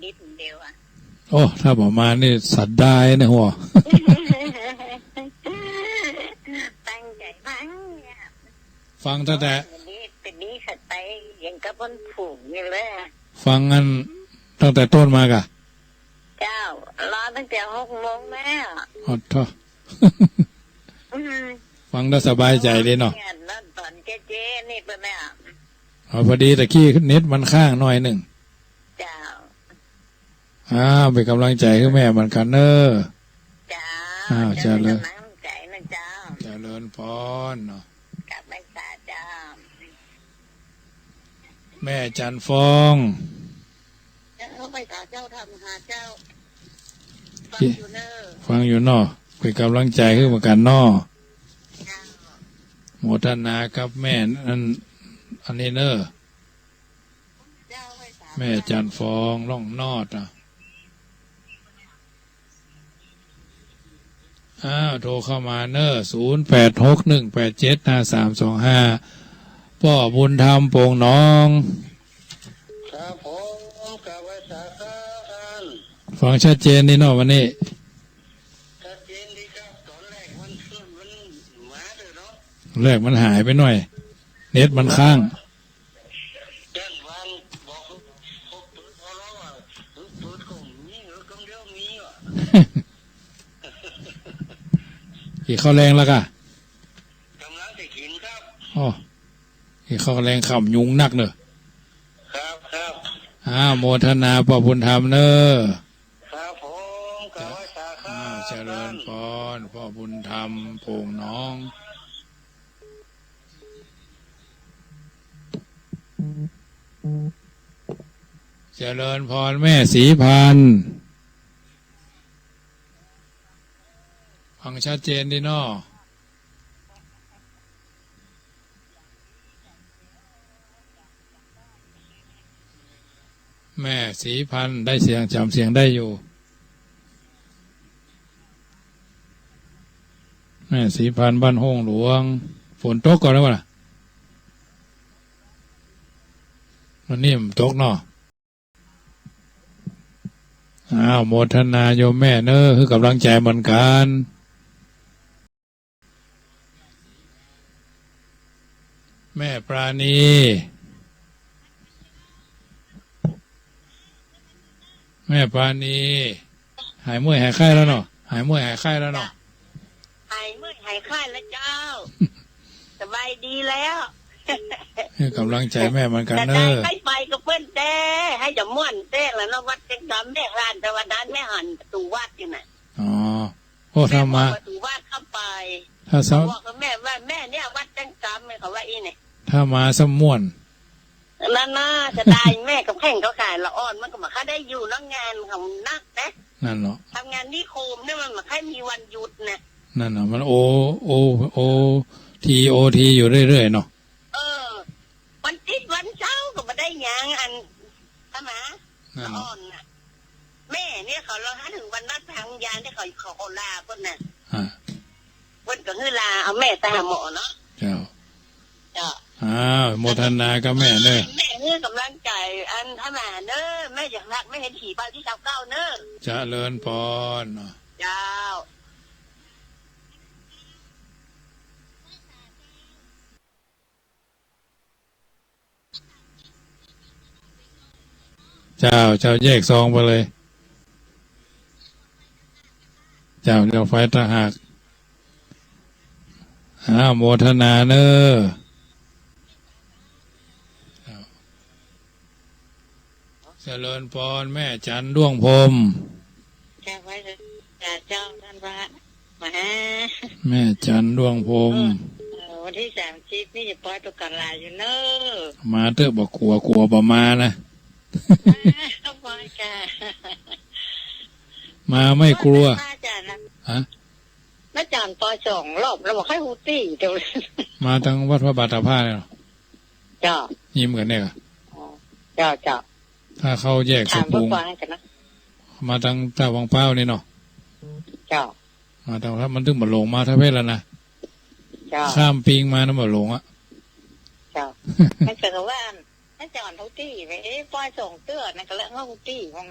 นิดเดียวอ่ะโอ้ถ้าประมาณนี่สัตว์ได้นะหัวตั้งใจฟังเนี่ยฟังตั้งแต่เป็นนี้ขัดไปยังกับคนผูกอยู่เลยฟังกันตั้งแต่ต้นมากะเจ้ารอตั้งแต่6 โมงแม่อ๋อท่อฟังได้สบายใจเลยเนาะนั่นตอนเจ๊นี่เป็นแม่พอดีตะกี้เน็ตมันข้างหน่อยหนึ่งเจ้าเป็นกำลังใจให้แม่มันกันเนอะเจ้าเจริญใจนะเจ้าเจริญพรเนาะกับแม่สาเจ้าแม่จันฟองเขาไปหาเจ้าทำหาเจ้าฟังอยู่เนาะเป็นกำลังใจให้เหมือนกันเนาะโมทนากับแม่อันนี้เนอะแม่จันฟองล่องนอดโทรเข้ามาเนอะ0861875325พ่อบุญธรรมโป่งน้องครับผมกับไว้สาขาฟังชัดเจนนี่เนาะวันนี้ชัดเจนดีครับตอนแรกมันมาเลยเนาะแรกมันหายไปหน่อยเน็ตมันค้างเจ้าวันบอกพวกปืนพอแล้วอ่ะปืนของมีหรือกำเดียวมีอ่ะกี่ข้าวแรงแล้วกะกำลังจะกินครับกี่ข้าวแรงขำยุงนักเนอะครับโมทนาพ่อบุญธรรมเนอะครับผมกับไว้สาขาเจริญพรพ่อบุญธรรมโป่งน้องเจริญพรแม่ศรีพันธ์ฟังชัดเจนดิเนาะแม่ศรีพันธ์ได้เสียงจำเสียงได้อยู่แม่ศรีพันธ์บ้านห้องหลวงฝนตกก่อนแล้ววะวันนี้มันตกเนาะโมทนาโยมแม่เนอะคือกำลังใจเหมือนกันแม่ปราณีแม่ปราณีหายเมื่อยหายไข้แล้วเนาะหายเมื่อยหายไข้แล้วเนาะหายเมื่อยหายไข้แล้วเจ้าสบายดีแล้วกำลังใจแม่มันกันเนอะให้ไปกับเพื่อนเต้ให้จะม่วนเต้แล้วนะวัดเจ้งจำแม่ร้านแต่วันนั้นแม่หันประตูวัดอยู่น่ะทำมาประตูวัดเข้าไปถ้าบอกกับแม่ว่าแม่เนี่ยวัดเจ้งจำเนี่ยเขาว่าอีเนี่ยถ้ามาสมม่วนนั่นน่าจะได้แม่กับแข่งเขาขายละอ่อนมันก็มาค่าได้อยู่นักงานของนักนะนั่นเนาะทำงานนิคมเนี่ยมันมาค่ามีวันหยุดนะนั่นเนาะมันทีอยู่เรื่อยๆเนาะวันติดวันเช้าก็มาได้ยังอันทำไมอ่อนน่ะแม่เนี่ยเขาเราหาถึงวันนัดทางยานที่เขาลาคนน่ะวันก็คือลาเอาแม่ตาหมอเนาะเจ้าโมทนากับแม่เนอะแม่เนี่ยกำลังใจอันทำไมเนอะแม่อยากรักไม่เห็นขี่ไปที่29เนอะเจริญพรเจ้าเจ้าแยกซองไปเลยเจ้าไฟตะหักโมทนาเนอะเจริญพรแม่จันด้วงพรมเจ้าท่านพระมาแม่จันด้วงพรมวันที่30นี่จะปล่อยตัวกันลายอยู่เนอะมาเตอะบอกกลัวประมานะมาไม่กลัวอาจารย์ป.2 รอบแล้วบอกให้ฮูตี้เดี๋ยวมาทางวัดพระบาทผ้าเนี่ยเจ้ายิ้มกันเนี่ยเจ้าถ้าเขาแยกสปุงมาทางตาวังเป้านี่เนาะเจ้ามาทางถ้ามันถึงบ่หลงมาท่าเพชรแล้วนะข้ามปิงมานะบ่หลงเจ้าไม่เจอว่า ถ้าจอนทุกที่ไปปล่อยส่งเตื้อนั่นก็เรื่องของทุกที่ของ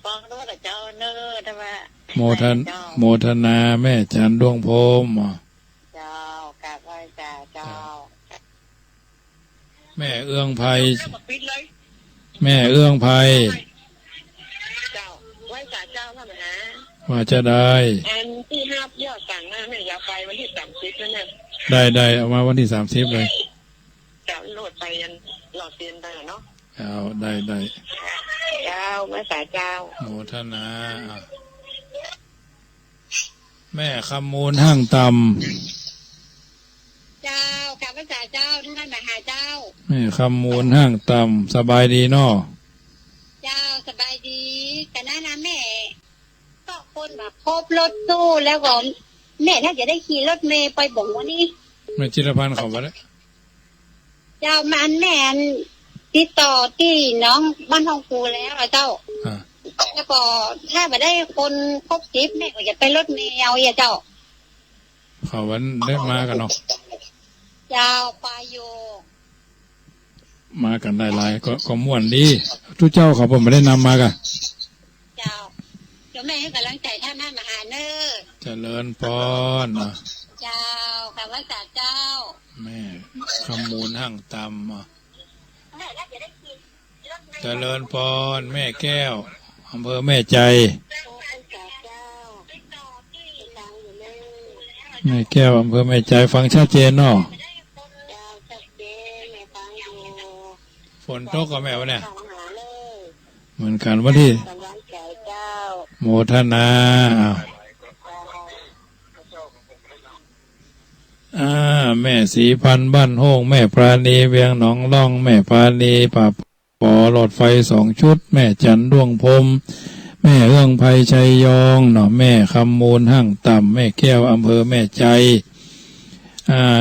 ฟังด้วยแต่เจ้าเนอทำไมโมทนาแม่จันดวงพรหมเจ้ากราบไหว้เจ้าแม่เอื้องไพแม่เอื้องไพเจ้าไหว้เจ้าทำไมฮะว่าจะได้อันที่ห้ายอดสั่งนะแม่อยากไปวันที่30แล้วเนี่ยได้เอามาวันที่30เลยเจ้าโหลดไปยันหลอดเตียนได้เนาะเอาได้เจ้าแม่เจ้าโมทนาแม่คำมูลห้างต่ำเจ้าข้าพเจ้าท่านมหาเจ้าแม่คำมูลห้างต่ำสบายดีเนาะเจ้าสบายดีแต่นั้นนะแม่ก็คนแบบพบรถตู้แล้วก็แม่ถ้าจะได้ขี่รถเมย์ไปบ่งวันนี้แม่จิรพันธ์เขาไปแล้วเจ้ามันแม่ติดต่อที่น้องบ้านทองคูแล้วเจ้าแล้วก็ถ้าไม่ได้คนครบ10แม่ก็จะไปรถเมย์เอาเจ้าเขาวันได้มากันเนาะเจ้าปายโยมากันได้หลายก็ม่วนดีทุกเจ้าเขาผมไม่ได้นำมากันเจ้าเดี๋ยวแม่ให้กำลังใจท่านมหาเนอเจริญพรเจ้าข้าพเจ้าแม่คำมูลห้างตำเจริญพรแม่แก้วอำเภอแม่ใจแม่แก้วอำเภอแม่ใจฟังชัดเจนเนาะฝนตกกับแม่วะเนี่ยเหมือนกันวะที่โมทนาแม่สีพันบ้านโฮงแม่ปราณีเวียงหนองล่องแม่ปราณีป่าปอหลอดไฟ2 ชุดแม่จันดวงพรมแม่เอื้องไพชัยยองเนาะแม่คำมูลห้างต่ำแม่แก้วอำเภอแม่ใจ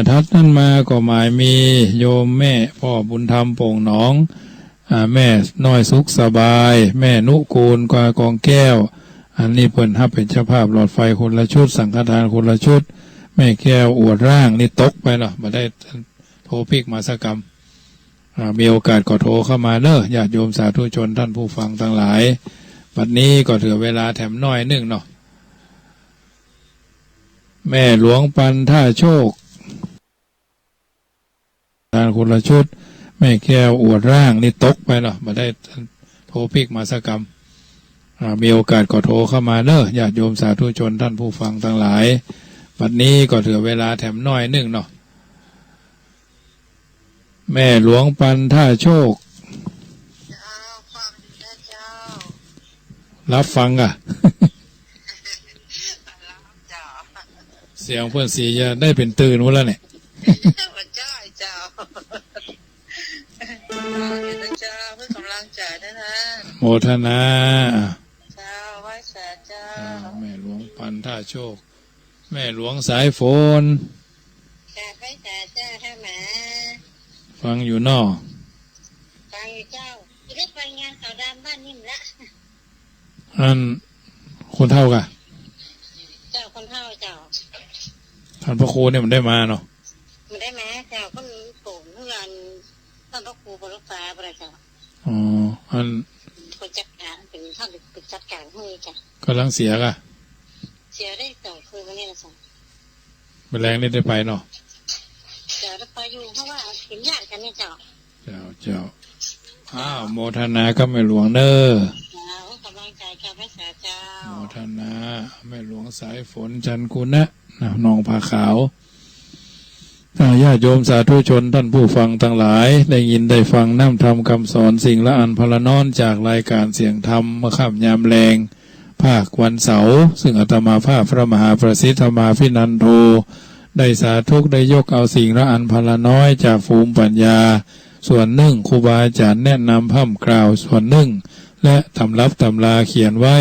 ทัดนั้นมาก็หมายมีโยมแม่พ่อบุญธรรมโป่งหนองแม่น้อยสุขสบายแม่นุกูลกองแก้วอันนี้เพิ่นฮับเป็นเจ้าภาพหลอดไฟคนละชุดสังฆทานคนละชุดแม่แก้วอวดร่างนี่ตกไปเนาะมาได้โทรพิกมาสักกรรมมีโอกาสก็โทรเข้ามาเนอะญาติโยมสาธุชนท่านผู้ฟังทั้งหลายบัดนี้ก็ถือเวลาแถมน้อยนึงเนาะแม่หลวงปันท่าโชคทานคนละชุดแม่แก้วอวดร่างนี่ตกไปเนาะมาได้โทรพิกมาสักกรรมมีโอกาสก็โทรเข้ามาเนอะญาติโยมสาธุชนท่านผู้ฟังทั้งหลายบัดนี้ก็ถือเวลาแถมน้อยนึงเนาะแม่หลวงปันท่าโชครับฟังเสียงเพื่อนสีจะได้เป็นตื่นวะแล้วเนี่ยโมทนาแม่หลวงปันท่าโชคแม่หลวงสายฝนฟังอยู่นอฟังอยู่เจ้าได้ไปงานข่าวดำบ้านนิ่มละอันคนเท่ากะเจ้าคนเท่าเจ้าท่านพระครูเนี่ยมันได้มาเนาะมันได้มาเจ้าก็มีโป่งเพื่อนท่านพระครูบริษาอะไรเจ้าอันคนจัดการเป็นท่านเป็นจัดการให้จ้ะกำลังเสียกะเสียได้2 คืนวันนี้นะจ๊ะเป็นแรงนี่ได้ไปเนาะจะได้ไปอยู่เพราะว่าเห็นญาติกันเนี่ยเจ้าโมทนาก็แม่หลวงเนอร์กำลังใจกับแม่สาเจ้าโมทนาแม่หลวงสายฝนจันกุณะน้องผาขาวญาติโยมสาธุชนท่านผู้ฟังทั้งหลายได้ยินได้ฟังน้ำธรรมคำสอนสิ่งละอันพละนอนจากรายการเสียงธรรมเมื่อค่ำยามแรงภาควันเสาร์ซึ่งอาตมาภาพพระมหาประสิทธมาภินันโทได้สาธุได้ยกเอาสิ่งละอันพละน้อยจากภูมิปัญญาส่วนหนึ่งครูบาอาจารย์แนะนำพร่ำกล่าวส่วนหนึ่งและตำรับตำราเขียนไว้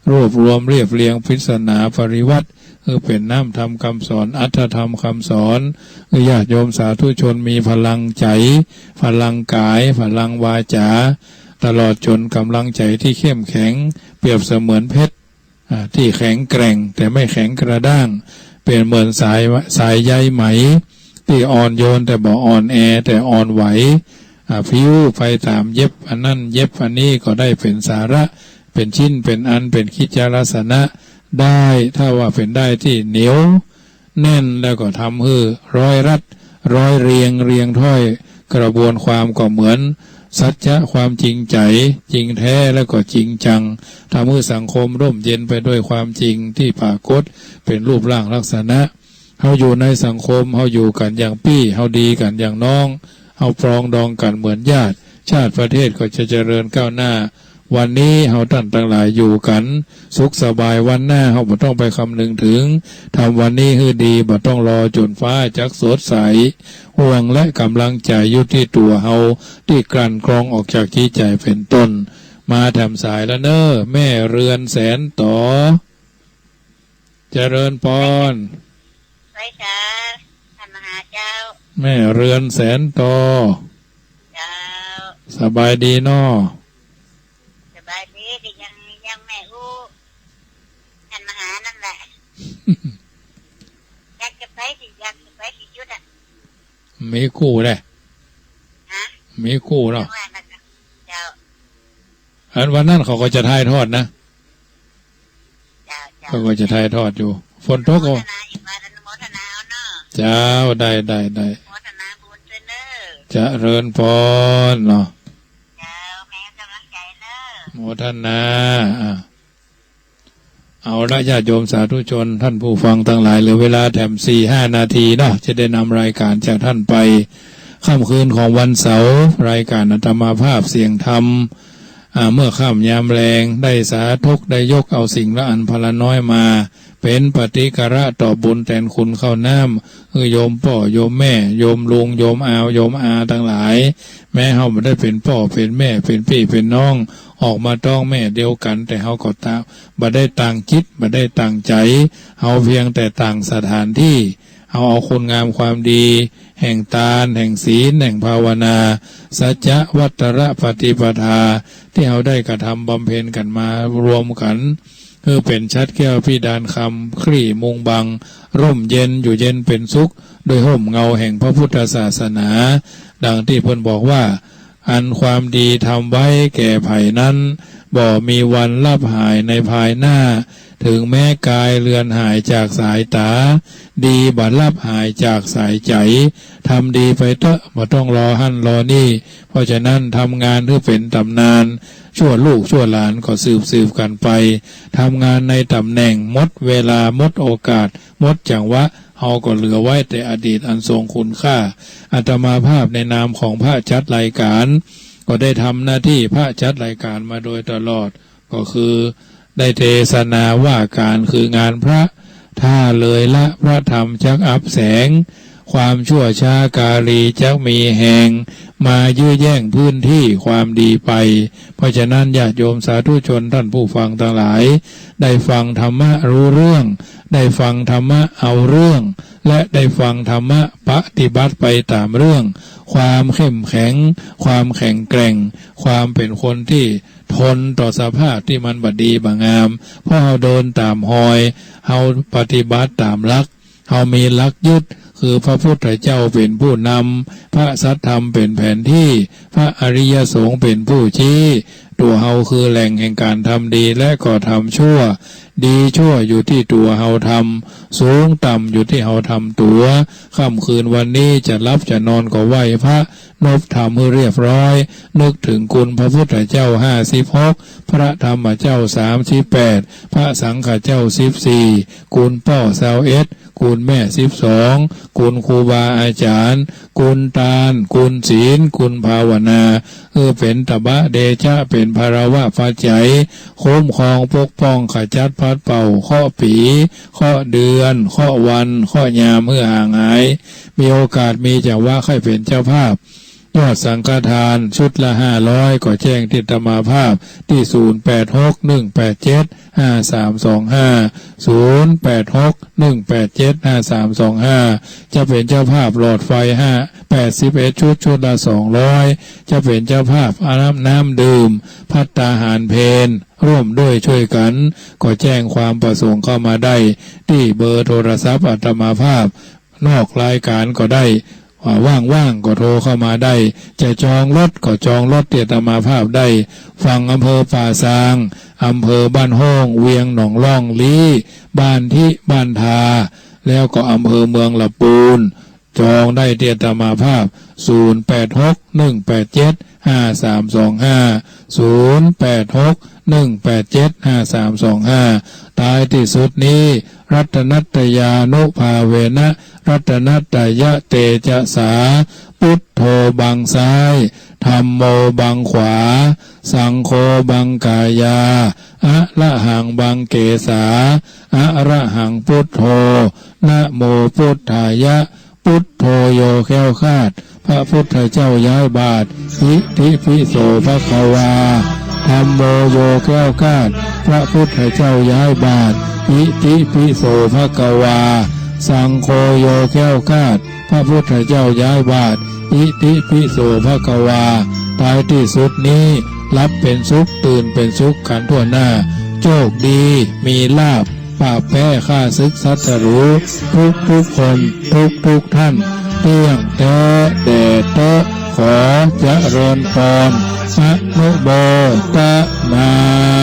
รวบรวมเรียบเรียงปริศนาปริวัติเป็นน้ำธรรมคำสอนอัตถธรรมคำสอนญาติโยมสาธุชนมีพลังใจพลังกายพลังวาจาตลอดจนกำลังใจที่เข้มแข็งเปรียบเสมือนเพชรที่แข็งแกร่งแต่ไม่แข็งกระด้างเป็นเหมือนสายใยไหม ที่อ่อนโยนแต่บ่อ่อนแอแต่อ่อนไหวผิวไปตามเย็บอันนั้นเย็บอันนี้ก็ได้เป็นสาระเป็นชิ้นเป็นอันเป็นกิจลักษณะได้ถ้าว่าเป็นได้ที่เหนียวแน่นแล้วก็ทำให้ร้อยรัดร้อยเรียงถ้อยกระบวนความก็เหมือนสัจจะความจริงใจจริงแท้แล้วก็จริงจังทำให้สังคมร่มเย็นไปด้วยความจริงที่ปรากฏเป็นรูปร่างลักษณะเฮาอยู่ในสังคมเฮาอยู่กันอย่างพี่เฮาดีกันอย่างน้องเฮาปรองดองกันเหมือนญาติชาติประเทศก็จะเจริญก้าวหน้าวันนี้เฮาท่านทั้งหลายอยู่กันสุขสบายวันหน้าเฮาบ่ต้องไปคำนึงถึงทำวันนี้ให้ดีบ่ต้องรอจนฟ้าจักสดใสห่วงและกำลังใจอยู่ที่ตัวเฮาที่กลั่นกรองออกจากจิตใจเป็นต้นมาแถมสายแล้วเนอแม่เรือนแสนต่อเจริญพรไปค่ะท่านมหาเจ้าแม่เรือนแสนต่อเจ้าสบายดีเนาะสบายดีดิยังแม่อู้ท่านมหานั่นแหละ อยากจะไปที่ยุทธอ่ะมีคู่เลยฮะมีคู่เนาะเจ้าอันวันนั้นเขาก็จะถ่ายทอดนะเขาก็จะถ่ายทอดอยู่ฝนตกก็เจ้าได้จะเริญพรเนาะโมทนาเอาละญาติโยมสาธุชนท่านผู้ฟังทั้งหลายเหลือเวลาแถม 4-5 นาทีเนาะจะได้นำรายการจากท่านไปค่ำคืนของวันเสาร์รายการอาตมาภาพเสียงธรรมเมื่อค่ำยามแรงได้สาธุได้ยกเอาสิ่งละอันพละน้อยมาเป็นปฏิการะต่อบุญแทนคุณเข้าน้ำโยมพ่อโยมแม่โยมลุงโยมอาวโยมอาทั้งหลายแม้เฮาไม่ได้เป็นพ่อเป็นแม่เป็นพี่เป็นน้องออกมาต้องแม่เดียวกันแต่เฮาก็บ่ได้ต่างจิตบ่ได้ต่างใจเฮาเพียงแต่ต่างสถานที่เอาคุณงามความดีแห่งทานแห่งศีลแห่งภาวนาสัจจะวัตระปฏิปทาที่เฮาได้กระทำบำเพ็ญกันมารวมกันคือเป็นชัดแก้วพิดานคำคลี่มุงบังร่มเย็นอยู่เย็นเป็นสุขโดยห่มเงาแห่งพระพุทธศาสนาดังที่เพิ่นบอกว่าอันความดีทำไว้แก่ไผ่นั้นบ่มีวันลับหายในภายหน้าถึงแม้กายเลือนหายจากสายตาดีบัดลับหายจากสายใจทำดีไปเถอะบ่ต้องรอหั่นรอนี่เพราะฉะนั้นทำงานเพื่อเป็นตำนานชั่วลูกชั่วหลานก็สืบกันไปทำงานในตำแหน่งหมดเวลาหมดโอกาสหมดจังหวะเฮาก็เหลือไว้แต่อดีตอันทรงคุณค่าอาตมาภาพในนามของพระจัดรายการก็ได้ทำหน้าที่พระจัดรายการมาโดยตลอดก็คือได้เทศนาว่าการคืองานพระถ้าเลยละพระธรรมจักอับแสงความชั่วช้ากาลีจักมีแหงมายื้อแย่งพื้นที่ความดีไปเพราะฉะนั้นญาติโยมสาธุชนท่านผู้ฟังทั้งหลายได้ฟังธรรมะรู้เรื่องได้ฟังธรรมะเอาเรื่องและได้ฟังธรรมะปฏิบัติไปตามเรื่องความเข้มแข็งความแข็งแกร่งความเป็นคนที่ทนต่อสภาพที่มันบัดดีบ่งามเพราะเราเดินตามหอยเราปฏิบัติตามหลักเรามีหลักยึดคือพระพุทธเจ้าเป็นผู้นำพระสัทธรรมเป็นแผนที่พระอริยสงฆ์เป็นผู้ชี้ตัวเฮาคือแหล่งแห่งการทำดีและก็ทำชั่วดีชั่วอยู่ที่ตัวเฮาทำสูงต่ำอยู่ที่เฮาทำตัวค่ำคืนวันนี้จะรับจะนอนก็ไหวพระนบธรรมให้เรียบร้อยนึกถึงคุณพระพุทธเจ้า56พระธรรมเจ้า38พระสังฆเจ้า14คุณพ่อ21คุณแม่12คุณครูบาอาจารย์คุณทานคุณศีลคุณภาวนาเป็นตบะเดชะเป็นภารวะปัจจัยคุ้มครองปกป้องขจัดพัดเป่าข้อปีข้อเดือนข้อวันข้อยามเมื่อห่างหายมีโอกาสมีจังหวะค่อยเป็นเจ้าภาพยอดสังฆทานชุดละ500ก็แจ้งติตมาภาพที่0861875325 จะเป็นเจ้าภาพหลอดไฟ81ชุดละ200จะเป็นเจ้าภาพอาน้ำดื่มภัตตาหารเพลร่วมด้วยช่วยกันก็แจ้งความประสงค์เข้ามาได้ที่เบอร์โทรศัพท์อาตมาภาพ นอกรายการก็ได้ว่างๆก็โทรเข้ามาได้จะจองรถก็จองรถเตียตมาภาพได้ฝั่งอำเภอป่าซางอำเภอบ้านห้องเวียงหนองล่องลี้บ้านที่บ้านทาแล้วก็อำเภอเมืองละปูนจองได้เตียตมาภาพ08618753250861875325ตายที่สุดนี้รัตนัตยานุภาเวนะรัตนัตยะเตจะสาพุทโธบังซ้ายธัมโมบังขวาสังโฆบังกายาอะระหังบังเกสาอะระหังพุทโธนะโมพุทธายะพุทโธโยแค้วคาดพระพุทธเจ้าย้ายบาทอิติปิโสภควาธัมโมโยแค้วคาดพระพุทธเจ้าย้ายบาทอิติปิโสภควาสังโฆโยแค้วคาดพระพุทธเจ้าย้ายบาทอิติปิโสภควาตายที่สุดนี้รับเป็นสุขตื่นเป็นสุขกันทั่วหน้าโชคดีมีลาภปราบแพ้ข้าศึกศัตรูทุกคนทุกท่านเตี้ยงแท้แด่เตะขอเจริญพรอนุโมทนา